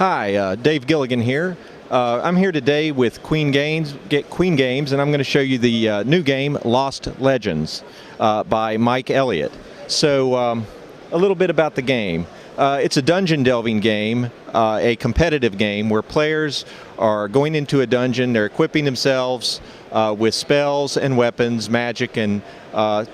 Hi, Dave Gilligan here. I'm here today with Queen Games, and I'm going to show you the new game, Lost Legends, by Mike Elliott. So, a little bit about the game. It's a dungeon delving game, a competitive game where players are going into a dungeon, they're equipping themselves with spells and weapons, magic and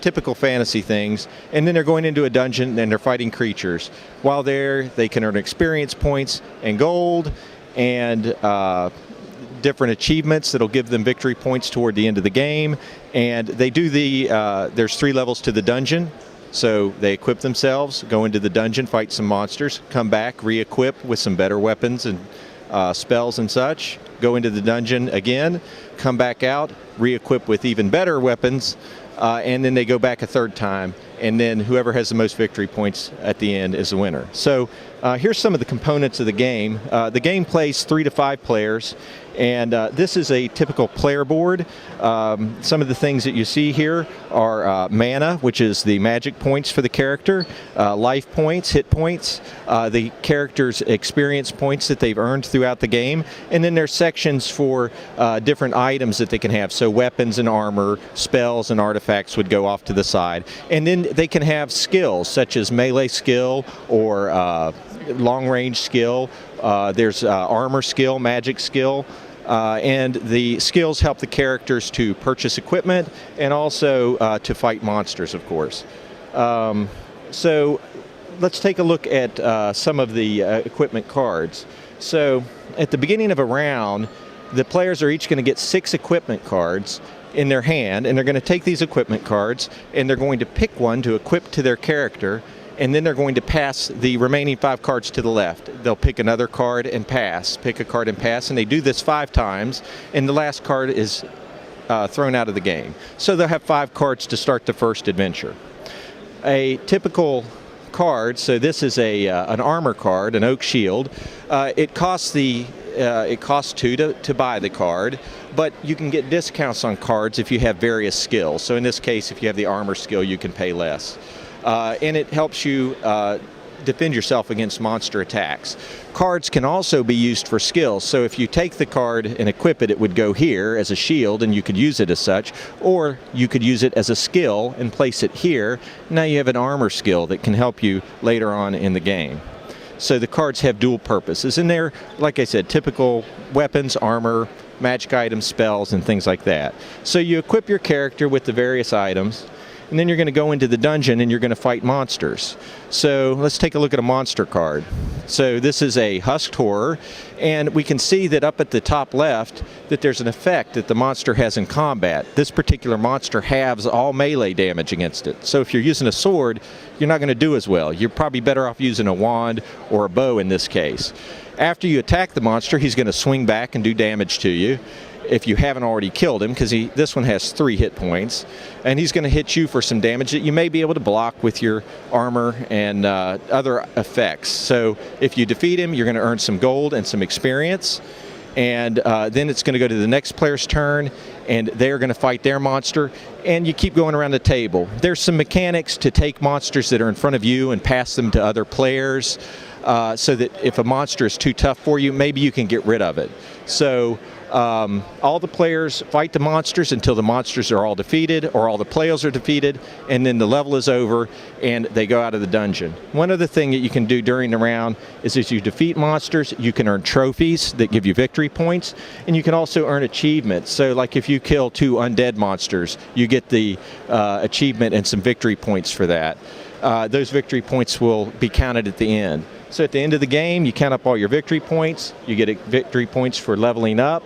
typical fantasy things, and then they're going into a dungeon and they're fighting creatures. While there, they can earn experience points and gold and different achievements that'll give them victory points toward the end of the game. And they do there's 3 levels to the dungeon. So they equip themselves, go into the dungeon, fight some monsters, come back, re-equip with some better weapons and spells and such, go into the dungeon again, come back out, re-equip with even better weapons, and then they go back a 3rd time, and then whoever has the most victory points at the end is the winner. So here's some of the components of the game. The game plays 3 to 5 players, and this is a typical player board. Some of the things that you see here are mana, which is the magic points for the character, life points, hit points, the character's experience points that they've earned throughout the game, and then there's sections for different items that they can have. So weapons and armor, spells and artifacts would go off to the side. And then they can have skills such as melee skill or long-range skill. There's armor skill, magic skill. And the skills help the characters to purchase equipment and also to fight monsters, of course. So let's take a look at some of the equipment cards. So at the beginning of a round, the players are each going to get 6 equipment cards in their hand, and they're going to take these equipment cards and they're going to pick one to equip to their character, and then they're going to pass the remaining 5 cards to the left. They'll pick another card and pass, pick a card and pass, and they do this 5 times, and the last card is thrown out of the game. So they'll have 5 cards to start the first adventure. A typical card, so this is an armor card, an oak shield. It costs 2 to buy the card, but you can get discounts on cards if you have various skills. So in this case, if you have the armor skill, you can pay less. And it helps you defend yourself against monster attacks. Cards can also be used for skills. So if you take the card and equip it, it would go here as a shield and you could use it as such, or you could use it as a skill and place it here. Now you have an armor skill that can help you later on in the game. So the cards have dual purposes, and they're, like I said, typical weapons, armor, magic items, spells, and things like that. So you equip your character with the various items, and then you're going to go into the dungeon and you're going to fight monsters. So let's take a look at a monster card. So this is a husked horror, and we can see that up at the top left that there's an effect that the monster has in combat. This particular monster halves all melee damage against it. So if you're using a sword, you're not going to do as well. You're probably better off using a wand or a bow in this case. After you attack the monster, he's going to swing back and do damage to you, if you haven't already killed him, because this one has 3 hit points, and he's going to hit you for some damage that you may be able to block with your armor and other effects. So if you defeat him, you're going to earn some gold and some experience, and then it's going to go to the next player's turn, and they're going to fight their monster, and you keep going around the table. There's some mechanics to take monsters that are in front of you and pass them to other players, so that if a monster is too tough for you, maybe you can get rid of it. So all the players fight the monsters until the monsters are all defeated or all the players are defeated, and then the level is over and they go out of the dungeon. One other thing that you can do during the round is as you defeat monsters, you can earn trophies that give you victory points, and you can also earn achievements. So like if you kill 2 undead monsters, you get the achievement and some victory points for that. Those victory points will be counted at the end. So at the end of the game, you count up all your victory points, you get victory points for leveling up,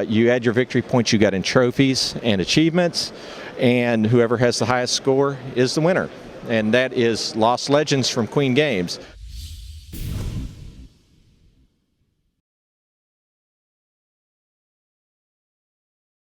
you add your victory points you got in trophies and achievements, and whoever has the highest score is the winner. And that is Lost Legends from Queen Games.